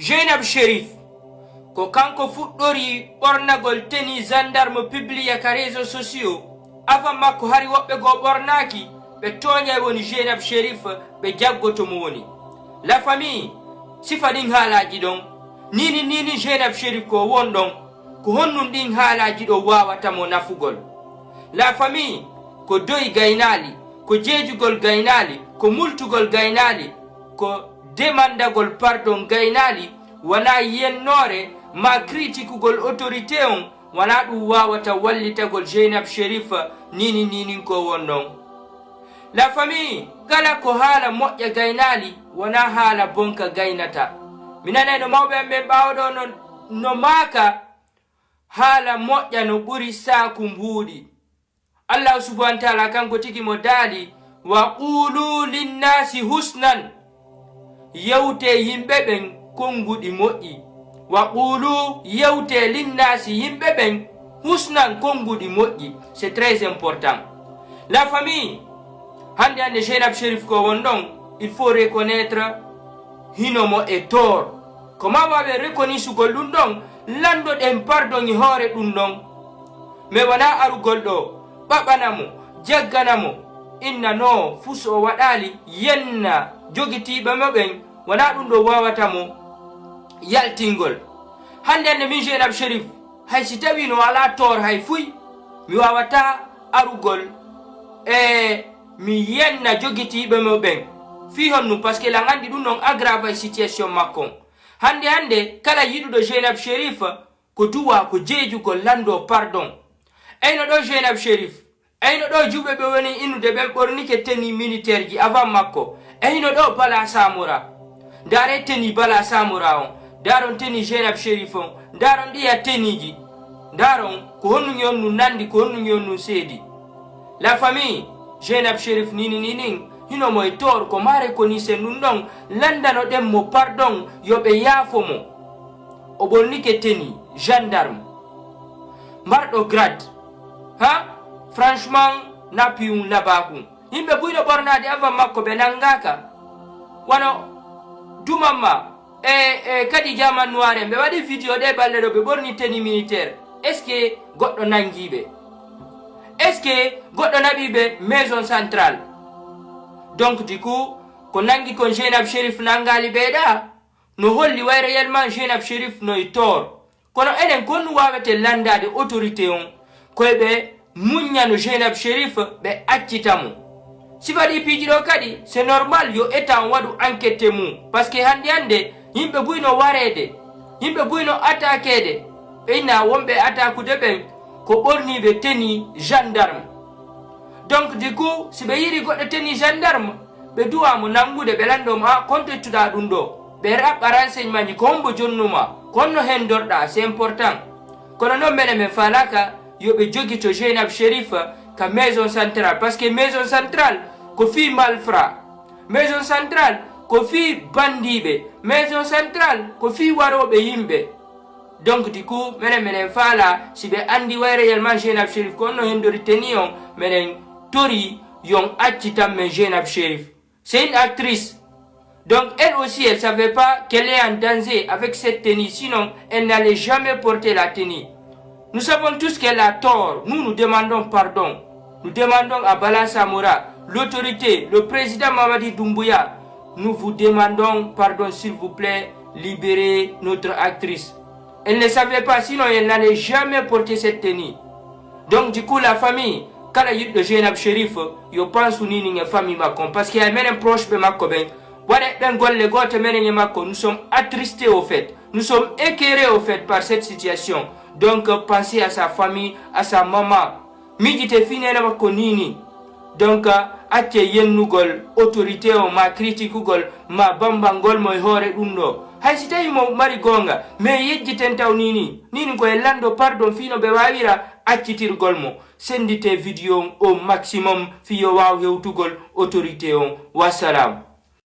Jeynab Cherif ko kanko fuɗɗori ɓornagol teni gendarme publiya ka réseaux sociaux avant makko hari woɓɓe go ɓornaki ɓe toñay woni Jeynab Cherif ɓe jaggoto mo woni la famille sifa ɗin haalaji ɗon nini Jeynab Cherif ko won ɗon ko honnun ɗin haalaji ɗo wawatamo nafugol la famille ko doyi gaynali ko jeejugol gaynali ko multugol gaynali ko demandagol pardon gaynali wana yennore ma criticugol autorité on wana ɗum wawata wallitagol Jeynab Cherif nini ko won ɗon la famille kala ko haala moƴƴa gaynali wana haala bonka gaynata minanay no mawɓe am ɓe ɓawɗo no maaka haala moƴƴa no ɓuri saaku mbuuɗi Allah subhanahu wa ta'ala kanko tigi mo daali wa qulu linnasi husnan yewte yimɓe ɓen konguɗi moƴƴi wa qulu yewte linnasi yimɓe ɓen husnan konguɗi moƴƴi c'est très important la famille hande Jeynab Cherif ko won ɗon il faut reconnaître hinomo e tort koma waɓe reconnaissugol ɗum ɗon landoɗen pardon e hoore ɗum ɗon mais wona arugol ɗo ɓaɓanamo jagganamo inna no fus o waɗali yenna jogitiɓe moɓen wona ɗum ɗo wawatamo yaltingol hande min Jeynab Cherif hay si tawi no ala tor hay fuy mi wawata arugol mi yenna jogitiɓe moɓen fi honnu par ce que la gandi ɗum ɗon aggrave situation makko hande kala yiɗuɗo Jeynab Cherif ko duwa ko jeejugol lando pardon eyno ɗo Jeynab Cherif eyno ɗo juɓe ɓe woni inude ɓen ɓornike teni militaire ji avant makko eyno ɗo Bala Samora dare teni Bala Samora on daron teni Jeynab Cherif on daron ɗiya teniji daron ko honnugi on nu nandi ko honnugi on nu seedi la famille Jeynab Cherif nini hino mo e tor ko mare ko ni sen ɗum ɗon landano ɗen mo pardon yoɓe yaafo mo o ɓornike teni gendarme marɗo grade ha franchement napiyum labaku yimɓe buyno ɓornade avant makko ɓe nangaka wano dumamma kadi jaman noire ɓe waɗi vidéo ɗe balɗe ɗo ɓe ɓorni teni militaire est ce que goɗɗo nangiɓe est ce que goɗɗo naɓiɓe maison centrale donc du coup ko nangi kon Jeynab Cherif nangali ɓeeɗa no holli way réellement Jeynab Cherif noye tor kono enen konnu wawete landade autorité on koyeɓe muññano Jeynab Cherif ɓe accitamo sifaɗi piiji ɗo kadi c'est normal yo état waɗu enquête mum par ce que hande yimɓe buyno warede yimɓe buyno attaquede ɓeyna wonɓe attaquede ɓen ko ɓorniɓe teni gendarme donc du coup si ɓe yiɗi goɗɗo teni gendarme ɓe duwamo nangude ɓe landomo ha kontettuɗa ɗum ɗo ɓe raɓɓa renseignement ji ko hombo jonnuma ko honno hen dorɗa c'est important kono noon menen min falaka yoɓe jogito Jeynab Cherif ka maison centrale par ce que maison centrale ko fi malfra maison centrale ko fi bandiɓe maison centrale ko fi waroɓe yimɓe donc du coup minen faala si ɓe andi way réellement Jeynab Cherif ko honno hen dori teni on minen tori yon accitanmen Jeynab Cherif c'est une actrice donc elle aussi elle savait pas qu'elle est en danger avec cette tenue sinon elle n'allait jamais porter la tenue. Nous savons tous qu'elle a tort. Nous demandons pardon. Nous demandons à Bala Samora, l'autorité, le président Mamadi Doumbouya. Nous vous demandons pardon, s'il vous plaît, libérez notre actrice. Elle ne savait pas, sinon elle n'allait jamais porter cette tenue. Donc du coup, la famille, quand il y a de Jeynab Cherif, je pense que nous famille Macron. Parce qu'il y a même un proche de Macron. Nous sommes attristés au fait. Nous sommes écœurés au fait par cette situation. Donc pensez à sa famille, à sa maman. Midite finena makko nini. Donc acce yennugol autorité o ma criticugol ma bambangol mo hoore ɗum ɗo. Hay si tawi mo mari gonga mais yejjiten taw nini ko e lando pardon fino ɓe wawira accitirgol mo sendite vidéo au maximum fiyo waw hewtugol autorité o wassalam.